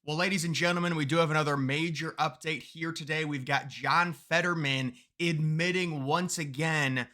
Well, ladies and gentlemen, we do have another major update here today. We've got John Fetterman admitting once again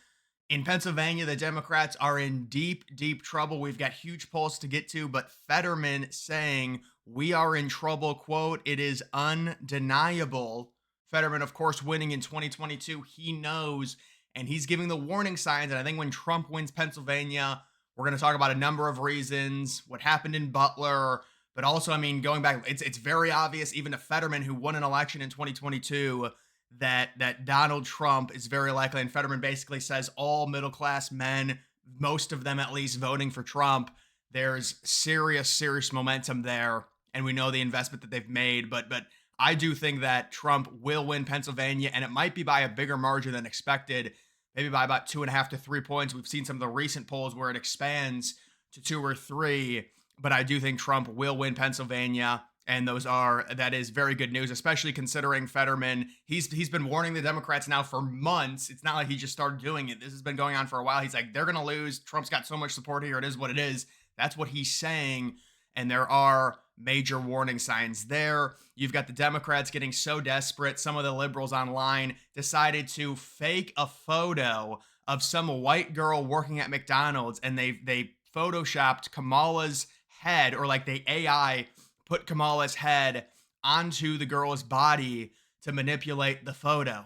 in Pennsylvania, the Democrats are in deep, deep trouble. We've got huge polls to get to, but Fetterman saying we are in trouble. Quote, it is undeniable. Fetterman, of course, winning in 2022. He knows, and he's giving the warning signs. And I think when Trump wins Pennsylvania, we're going to talk about a number of reasons, what happened in Butler, but also, I mean, going back, it's very obvious, even to Fetterman, who won an election in 2022, that Donald Trump is very likely, and Fetterman basically says all middle class men, most of them at least, voting for Trump. There's serious momentum there, and we know the investment that they've made. But I do think that Trump will win Pennsylvania, and it might be by a bigger margin than expected, maybe by about 2.5 to 3 points. We've seen some of the recent polls where it expands to 2 or 3, but I do think Trump will win Pennsylvania. And that is very good news, especially considering Fetterman. He's been warning the Democrats now for months. It's not like he just started doing it. This has been going on for a while. He's like, they're gonna lose. Trump's got so much support here. It is what it is. That's what he's saying. And there are major warning signs there. You've got the Democrats getting so desperate. Some of the liberals online decided to fake a photo of some white girl working at McDonald's, and they photoshopped Kamala's head, or like the AI put Kamala's head onto the girl's body to manipulate the photo.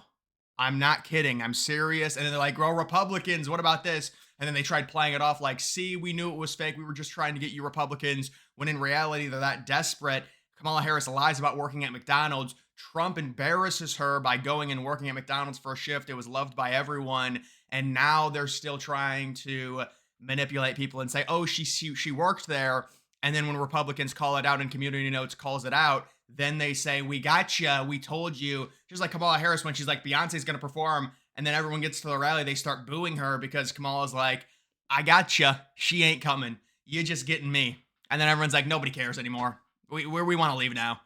I'm not kidding. I'm serious. And then they're like, "Well, Republicans, what about this?" And then they tried playing it off like, "See, we knew it was fake. We were just trying to get you Republicans." When in reality, they're that desperate. Kamala Harris lies about working at McDonald's. Trump embarrasses her by going and working at McDonald's for a shift. It was loved by everyone. And now they're still trying to manipulate people and say, "Oh, she worked there." And then when Republicans call it out and Community Notes calls it out, then they say, "We got you. We told you." Just like Kamala Harris when she's like, Beyonce's going to perform. And then everyone gets to the rally, they start booing her because Kamala's like, "I got you. She ain't coming. You're just getting me." And then everyone's like, "Nobody cares anymore. We want to leave now."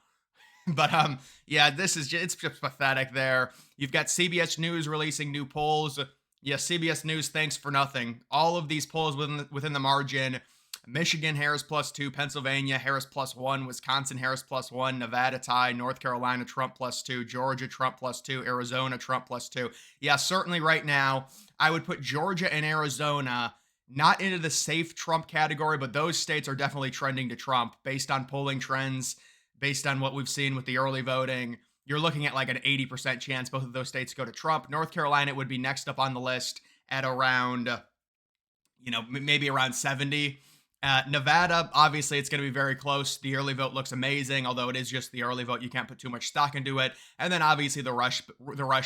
But yeah, it's just pathetic there. You've got CBS News releasing new polls. Yeah, CBS News, thanks for nothing. All of these polls within the margin. Michigan, Harris +2, Pennsylvania, Harris +1, Wisconsin, Harris +1, Nevada tie, North Carolina, Trump +2, Georgia, Trump +2, Arizona, Trump +2. Yeah, certainly right now, I would put Georgia and Arizona not into the safe Trump category, but those states are definitely trending to Trump based on polling trends, based on what we've seen with the early voting. You're looking at like an 80% chance both of those states go to Trump. North Carolina would be next up on the list at around, maybe around 70. Nevada, obviously, it's going to be very close. The early vote looks amazing, although it is just the early vote. You can't put too much stock into it. And then obviously the Rush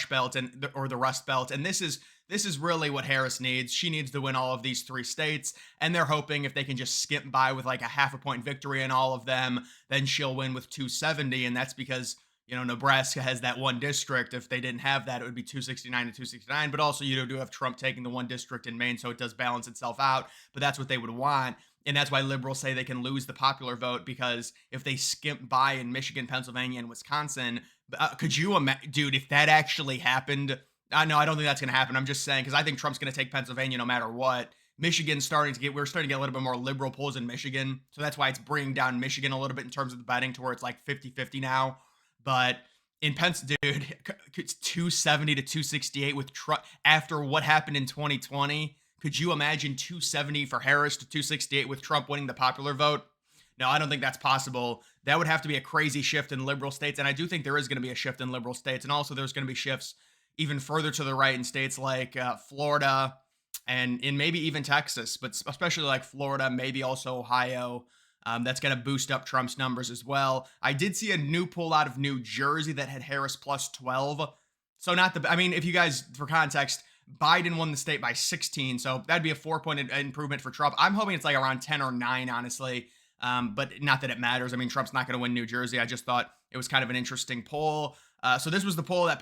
Belt or the Rust Belt, and this is really what Harris needs. She needs to win all of these three states, and they're hoping if they can just skip by with like a half a point victory in all of them, then she'll win with 270, and that's because Nebraska has that one district. If they didn't have that, it would be 269 to 269. But also, you do have Trump taking the one district in Maine, so it does balance itself out. But that's what they would want. And that's why liberals say they can lose the popular vote, because if they skimp by in Michigan, Pennsylvania, and Wisconsin, could you imagine, dude, if that actually happened? No, I don't think that's going to happen. I'm just saying, because I think Trump's going to take Pennsylvania no matter what. We're starting to get a little bit more liberal polls in Michigan. So that's why it's bringing down Michigan a little bit in terms of the betting to where it's like 50-50 now. But in Pennsylvania, dude, it's 270 to 268 with Trump after what happened in 2020. Could you imagine 270 for Harris to 268 with Trump winning the popular vote? No, I don't think that's possible. That would have to be a crazy shift in liberal states. And I do think there is going to be a shift in liberal states. And also there's going to be shifts even further to the right in states like Florida and in maybe even Texas, but especially like Florida, maybe also Ohio. That's going to boost up Trump's numbers as well. I did see a new poll out of New Jersey that had Harris +12. So if you guys, for context, Biden won the state by 16, so that'd be a 4-point improvement for Trump. I'm hoping it's like around 10 or 9, honestly, but not that it matters. I mean, Trump's not going to win New Jersey. I just thought it was kind of an interesting poll. So this was the poll that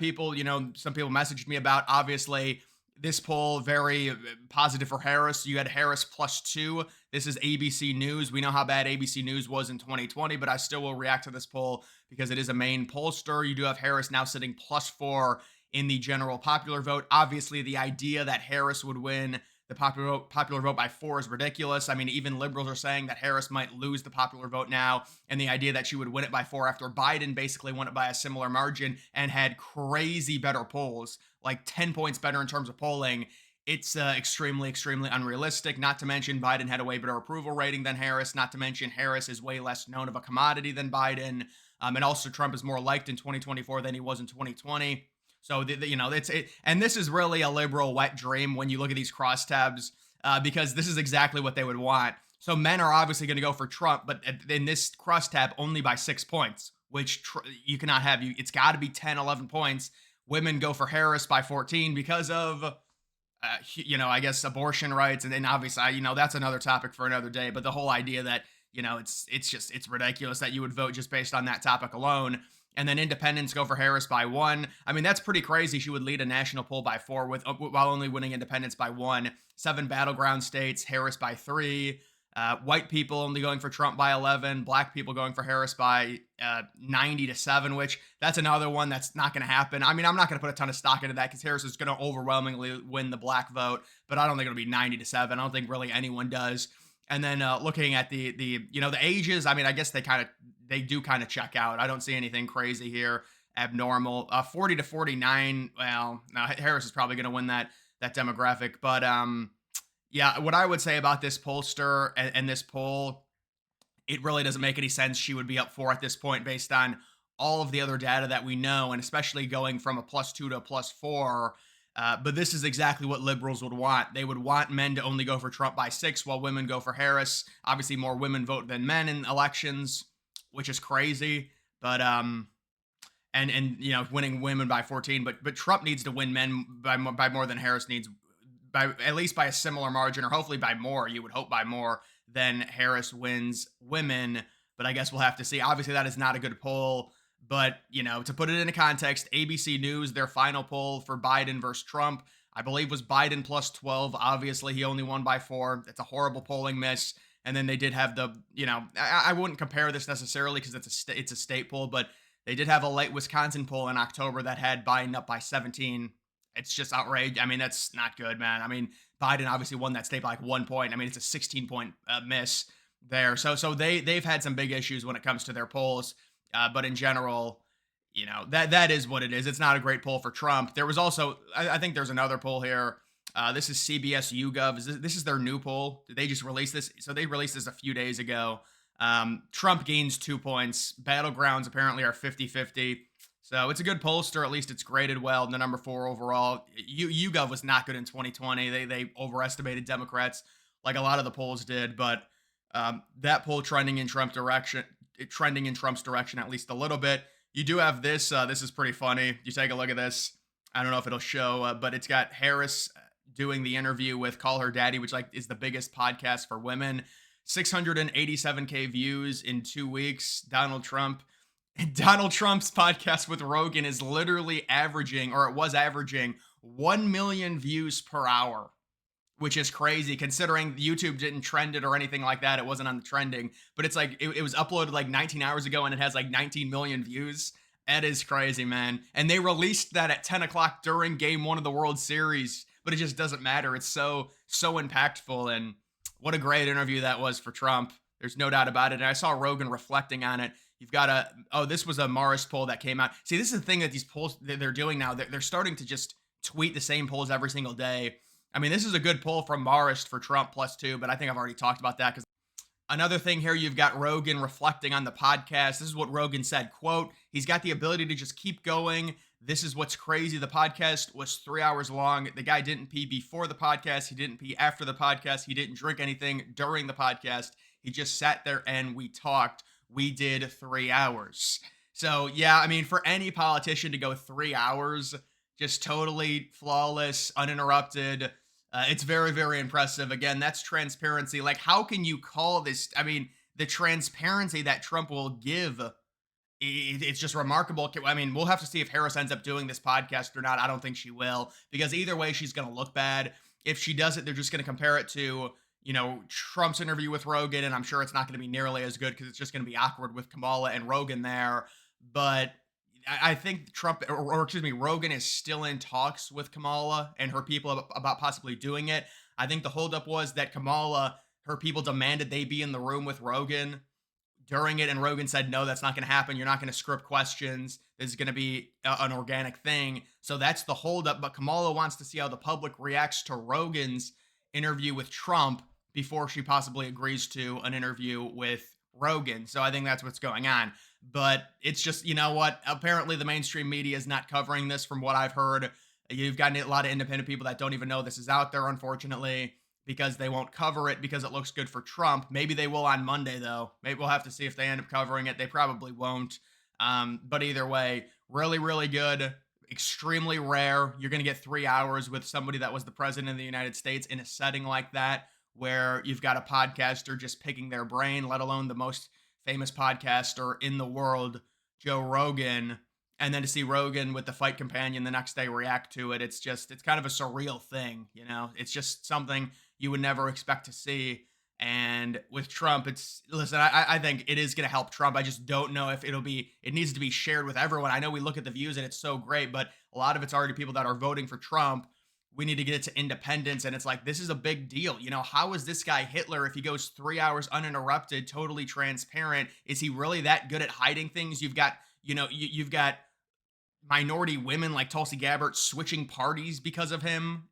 some people messaged me about. Obviously, this poll very positive for Harris. You had Harris +2. This is ABC News. We know how bad ABC News was in 2020, but I still will react to this poll because it is a main pollster. You do have Harris now sitting +4 in the general popular vote. Obviously, the idea that Harris would win the popular vote by 4 is ridiculous. I mean, even liberals are saying that Harris might lose the popular vote now, and the idea that she would win it by 4 after Biden basically won it by a similar margin and had crazy better polls, like 10 points better in terms of polling. It's extremely, extremely unrealistic. Not to mention, Biden had a way better approval rating than Harris. Not to mention, Harris is way less known of a commodity than Biden. And also, Trump is more liked in 2024 than he was in 2020. So, and this is really a liberal wet dream when you look at these crosstabs, because this is exactly what they would want. So, men are obviously going to go for Trump, but in this crosstab, only by 6 points, which you cannot have. It's got to be 10, 11 points. Women go for Harris by 14 because of I guess abortion rights, and then obviously, that's another topic for another day. But the whole idea that it's ridiculous that you would vote just based on that topic alone. And then independents go for Harris by 1. I mean, that's pretty crazy. She would lead a national poll by 4 with while only winning independents by 1. 7 battleground states, Harris by 3. White people only going for Trump by 11. Black people going for Harris by 90-7, which that's another one that's not going to happen. I mean, I'm not going to put a ton of stock into that because Harris is going to overwhelmingly win the black vote, but I don't think it'll be 90-7. I don't think really anyone does. And then looking at the ages, I mean, I guess they do kind of check out. I don't see anything crazy here, abnormal. 40 to 49. Well, no, Harris is probably going to win that demographic, but yeah, what I would say about this pollster and this poll, it really doesn't make any sense. She would be up 4 at this point based on all of the other data that we know, and especially going from a +2 to a +4. But this is exactly what liberals would want. They would want men to only go for Trump by 6 while women go for Harris. Obviously, more women vote than men in elections, which is crazy. But and winning women by 14. But Trump needs to win men by more than Harris needs, by at least by a similar margin, or hopefully by more. You would hope by more than Harris wins women, but I guess we'll have to see. Obviously, that is not a good poll, but to put it into context, ABC News, their final poll for Biden versus Trump, I believe was Biden plus 12. Obviously, he only won by 4. It's a horrible polling miss. And then they did have I wouldn't compare this necessarily because it's a state poll, but they did have a late Wisconsin poll in October that had Biden up by 17. It's just outrageous. I mean, that's not good, man. I mean, Biden obviously won that state by like 1 point. I mean, it's a 16-point miss there. So they've had some big issues when it comes to their polls. But in general, that is what it is. It's not a great poll for Trump. There was also, I think there's another poll here. This is CBS YouGov. This is their new poll. Did they just release this? So they released this a few days ago. Trump gains 2 points. Battlegrounds apparently are 50-50. So it's a good pollster. At least it's graded well. The number 4 overall. YouGov was not good in 2020. They overestimated Democrats like a lot of the polls did. But that poll trending in Trump's direction at least a little bit. You do have this. This is pretty funny. You take a look at this. I don't know if it'll show, but it's got Harris doing the interview with Call Her Daddy, which is the biggest podcast for women. 687K views in 2 weeks. Donald Trump's podcast with Rogan is literally averaging, or it was averaging, 1 million views per hour, which is crazy considering YouTube didn't trend it or anything like that. It wasn't on the trending, but it's like it was uploaded like 19 hours ago and it has like 19 million views. That is crazy, man. And they released that at 10 o'clock during game 1 of the World Series, but it just doesn't matter. It's so impactful, and what a great interview that was for Trump. There's no doubt about it. And I saw Rogan reflecting on it. You've got this was a Marist poll that came out. See, this is the thing that these polls that they're doing now. They're starting to just tweet the same polls every single day. I mean, this is a good poll from Marist for Trump +2, but I think I've already talked about that. Because another thing here, you've got Rogan reflecting on the podcast. This is what Rogan said, quote, "He's got the ability to just keep going. This is what's crazy. The podcast was 3 hours long. The guy didn't pee before the podcast. He didn't pee after the podcast. He didn't drink anything during the podcast. He just sat there and we talked. We did 3 hours." So, yeah, I mean, for any politician to go 3 hours, just totally flawless, uninterrupted, it's very, very impressive. Again, that's transparency. Like, how can you call this? I mean, the transparency that Trump will give, it's just remarkable. I mean, we'll have to see if Harris ends up doing this podcast or not. I don't think she will, because either way, she's going to look bad. If she does it, they're just going to compare it to, Trump's interview with Rogan, and I'm sure it's not going to be nearly as good because it's just going to be awkward with Kamala and Rogan there. But I think Rogan is still in talks with Kamala and her people about possibly doing it. I think the holdup was that Kamala, her people demanded they be in the room with Rogan during it, and Rogan said, no, that's not going to happen. You're not going to script questions. This is going to be an organic thing. So that's the holdup. But Kamala wants to see how the public reacts to Rogan's interview with Trump before she possibly agrees to an interview with Rogan. So I think that's what's going on. But it's just, you know what? Apparently, the mainstream media is not covering this from what I've heard. You've got a lot of independent people that don't even know this is out there, unfortunately, because they won't cover it because it looks good for Trump. Maybe they will on Monday, though. Maybe we'll have to see if they end up covering it. They probably won't. But either way, really, really good. Extremely rare. You're going to get 3 hours with somebody that was the president of the United States in a setting like that, where you've got a podcaster just picking their brain, let alone the most famous podcaster in the world, Joe Rogan. And then to see Rogan with the fight companion the next day react to it, it's kind of a surreal thing, you know? It's just something you would never expect to see. And with Trump, listen, I think it is going to help Trump. I just don't know if it needs to be shared with everyone. I know we look at the views and it's so great, but a lot of it's already people that are voting for Trump. We need to get it to independence. And it's like, this is a big deal. You know, how is this guy Hitler if he goes 3 hours uninterrupted, totally transparent? Is he really that good at hiding things? You've got minority women like Tulsi Gabbard switching parties because of him.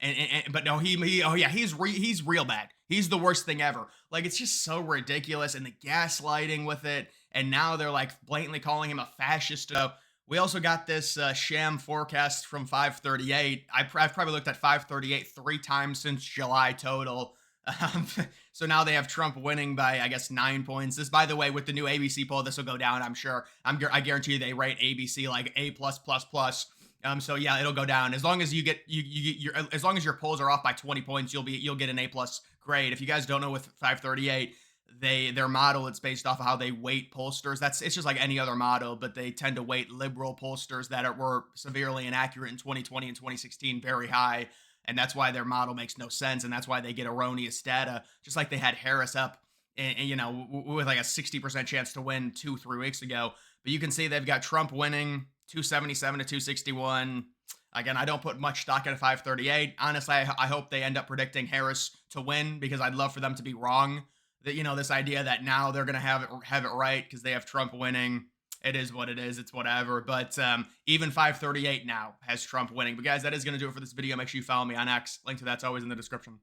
But no, oh yeah, he's real bad. He's the worst thing ever. Like, it's just so ridiculous, and the gaslighting with it. And now they're like blatantly calling him a fascist. So we also got this sham forecast from 538. I've probably looked at 538 3 times since July total. Um, so now they have Trump winning by, I guess, 9 points. This, by the way, with the new ABC poll, this will go down, I'm sure. I guarantee you they rate ABC like A plus plus plus. So yeah, it'll go down as long as as long as your polls are off by 20 points, you'll get an A plus grade. If you guys don't know, with 538, their model, it's based off of how they weight pollsters. It's just like any other model, but they tend to weight liberal pollsters that were severely inaccurate in 2020 and 2016 very high, and that's why their model makes no sense, and that's why they get erroneous data. Just like they had Harris up, and with like a 60% chance to win 2-3 weeks ago. But you can see they've got Trump winning 277 to 261. Again, I don't put much stock in 538. Honestly, I hope they end up predicting Harris to win, because I'd love for them to be wrong. That, this idea that now they're gonna have it right because they have Trump winning. It is what it is. It's whatever. But even 538 now has Trump winning. But guys, that is going to do it for this video. Make sure you follow me on X. Link to that's always in the description.